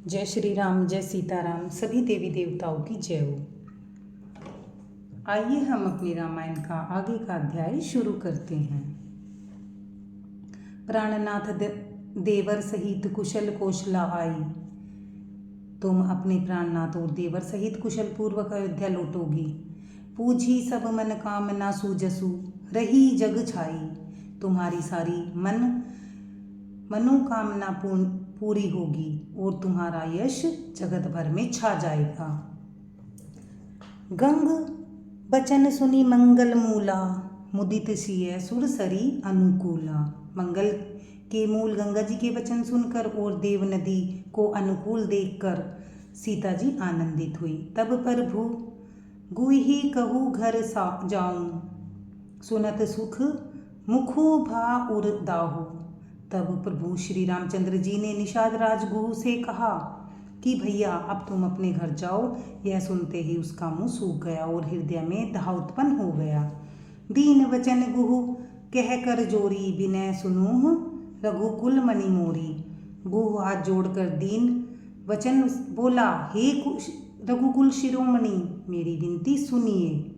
जय श्री राम, जय सीताराम, सभी देवी देवताओं की जय हो। आइए हम अपनी रामायण का आगे का अध्याय शुरू करते हैं। प्राणनाथ देवर सहित कुशल कौशला आई। तुम अपने प्राणनाथ और देवर सहित कुशल पूर्वक अयोध्या लौटोगी। पूजी सब मन कामना सूजसु, रही जग छाई। तुम्हारी सारी मनोकामना पूरी होगी और तुम्हारा यश जगत भर में छा जाएगा। गंग बचन सुनी मंगल मूला, मुदित सिय सुरसरी अनुकूला। मंगल के मूल गंगा जी के वचन सुनकर और देव नदी को अनुकूल देखकर सीता जी आनंदित हुई। तब प्रभु गुहि कहु घर जाऊं, सुनत सुख मुखो भा उर दाहु। तब प्रभु श्री रामचंद्र जी ने निषाद राज गुहु से कहा कि भैया अब तुम अपने घर जाओ। यह सुनते ही उसका मुंह सूख गया और हृदय में दाह उत्पन्न हो गया। दीन वचन गुहु कह कर जोरी, विनय सुनूह रघुकुल मणि मोरी। गुहु हाथ जोड़कर दीन वचन बोला, हे रघुकुल शिरोमणि, मेरी विनती सुनिए।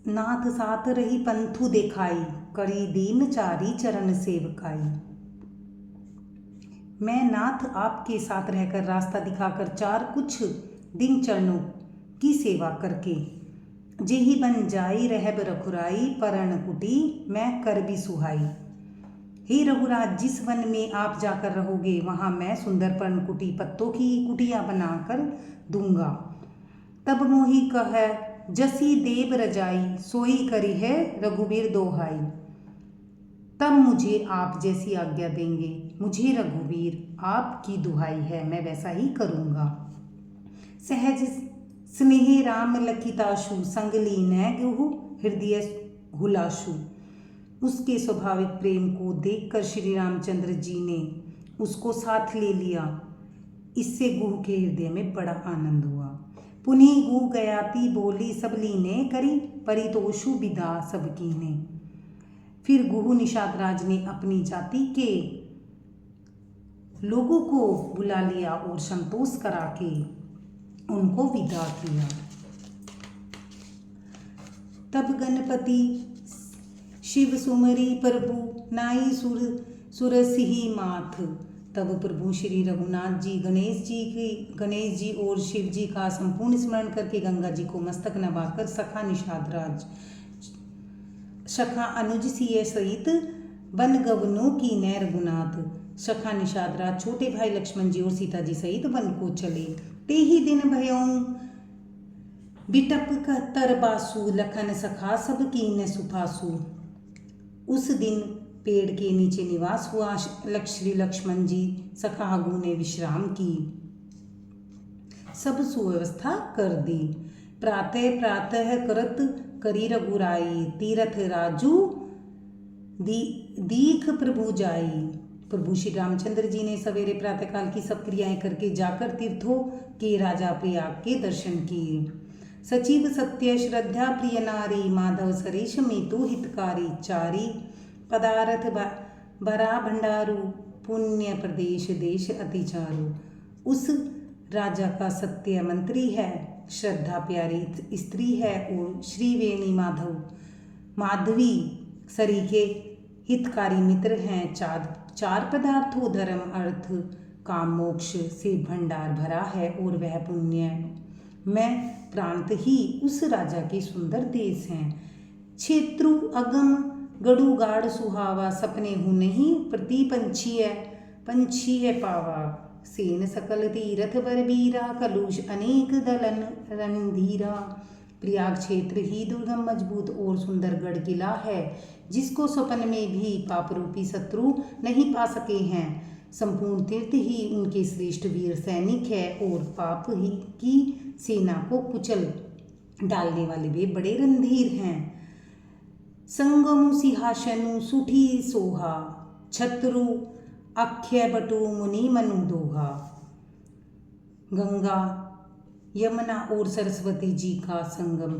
नाथ साथ रही पंथु देखाई, करी दीन चारी चरण सेवकाई। मैं नाथ आपके साथ रहकर रास्ता दिखाकर चार कुछ दिन चरणों की सेवा करके जेहि बन जाई रहब रघुराई, परण कुटी मैं कर भी सुहाई। हे रघुराज, जिस वन में आप जाकर रहोगे वहां मैं सुंदर पर्ण कुटी पत्तों की कुटिया बनाकर दूंगा। तब मोहि कह जसी देव रजाई, सोई करी है रघुवीर दोहाई। तब मुझे आप जैसी आज्ञा देंगे, मुझे रघुवीर आपकी दुहाई है, मैं वैसा ही करूँगा। सहज स्नेह राम लखिताशु, संग लीन गुहु हृदय हुलाशु। उसके स्वाभाविक प्रेम को देखकर श्री रामचंद्र जी ने उसको साथ ले लिया। इससे गुहु के हृदय में बड़ा आनंद हुआ। पुनि गुहु गयाती बोली, सब लीने करी परितोषु विदा सबकी ने। फिर गुहु निषाद राज ने अपनी जाति के लोगों को बुला लिया और संतोष करा के उनको विदा किया। तब गणपति शिव सुमरी प्रभु, नाई सुरसिही माथ। तब प्रभु श्री रघुनाथ जी गणेश जी और शिव जी का संपूर्ण स्मरण करके गंगा जी को मस्तक नवाकर सखा निषाद राज सखा अनुज सिय सहित वन गवनु की नैर रघुनाथ। सखा निषाद राज छोटे भाई लक्ष्मण जी और सीता जी सहित वन को चले। ते ही दिन भयऊ बिटप कहतर बासु, लखन सखा सब कीन सुफासु। उस दिन पेड़ के नीचे निवास हुआ। श्री लक्ष्मण जी सखा हगु ने विश्राम की, सब सुव्यवस्था कर दी। प्रातः प्रातः करत करी रघुराई, तीरथ राजू दीख प्रभु जाई। प्रभु श्री रामचंद्र जी ने सवेरे प्रातःकाल की सब क्रियाएं करके जाकर तीर्थों के राजा प्रयाग के दर्शन किए। सचिव सत्य श्रद्धा प्रिय नारी, माधव सरेश मेतु हितकारी। चारी पदार्थ भरा भंडारू, पुण्य प्रदेश देश अतिचारू। उस राजा का सत्य मंत्री है, श्रद्धा प्यारी स्त्री है और श्रीवेणी माधवी सरीखे हितकारी मित्र हैं। चार पदार्थों धर्म अर्थ काम मोक्ष से भंडार भरा है और वह पुण्य में प्रांत ही उस राजा के सुंदर देश हैं। क्षेत्रु अगम गड़ु गाढ़ सुहावा, सपने हूँ नहीं प्रति पंछी है पावा। सेन सकल तीरथ बर बीरा, कलुष अनेक दलन रणधीरा। प्रयाग क्षेत्र ही दुर्गम मजबूत और सुंदर गढ़ किला है, जिसको स्वप्न में भी पाप रूपी शत्रु नहीं पा सके हैं। संपूर्ण तीर्थ ही उनके श्रेष्ठ वीर सैनिक है और पाप ही की सेना को कुचल डालने वाले वे बड़े रणधीर हैं। संगमु सिंहासनु सुठी सोहा, छत्रु अक्षय बटु मुनि मनु दोहा। गंगा यमुना और सरस्वती जी का संगम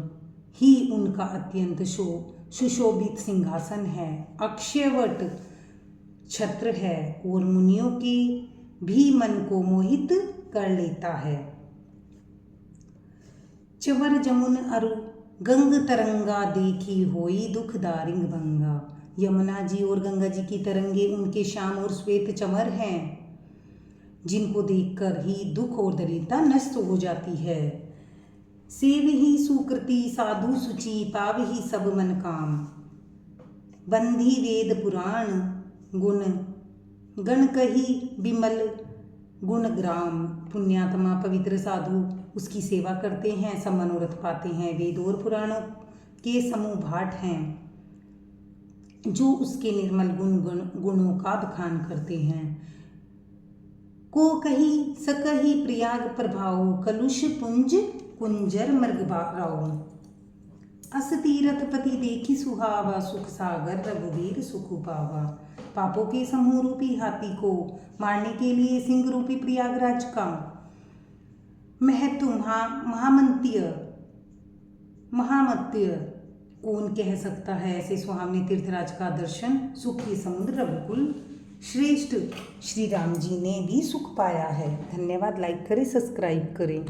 ही उनका अत्यंत सुशोभित सिंहासन है। अक्षयवट छत्र है और मुनियों के भी मन को मोहित कर लेता है। चवर जमुन अरु गंग तरंगा देखी होई दुख दारिंग भंगा। यमुना जी और गंगा जी की तरंगे उनके श्याम और श्वेत चमर हैं, जिनको देखकर ही दुख और दरिद्रता नष्ट हो जाती है। सेव ही सुकृति साधु सुचि पावहि सब मन काम। बंधी वेद पुराण गुण गण कही बिमल गुण ग्राम। पुण्यात्मा पवित्र साधु उसकी सेवा करते हैं, सब मनोरथ पाते हैं। वेद और पुराणों के समूह भाट हैं जो उसके निर्मल गुणों का बखान करते हैं। को कही सकही प्रयाग प्रभाव कलुष पुंज कुंजर मृग राव। अस तीरथ पति देखी सुहावा सुख सागर रघुवीर सुख पावा। पापों के समूह रूपी हाथी को मारने के लिए सिंह रूपी प्रयागराज का महत्व महामत्य कौन कह सकता है। ऐसे सुहावने तीर्थराज का दर्शन सुखी समुद्र रघुकुल श्रेष्ठ श्री राम जी ने भी सुख पाया है। धन्यवाद। लाइक करें, सब्सक्राइब करें।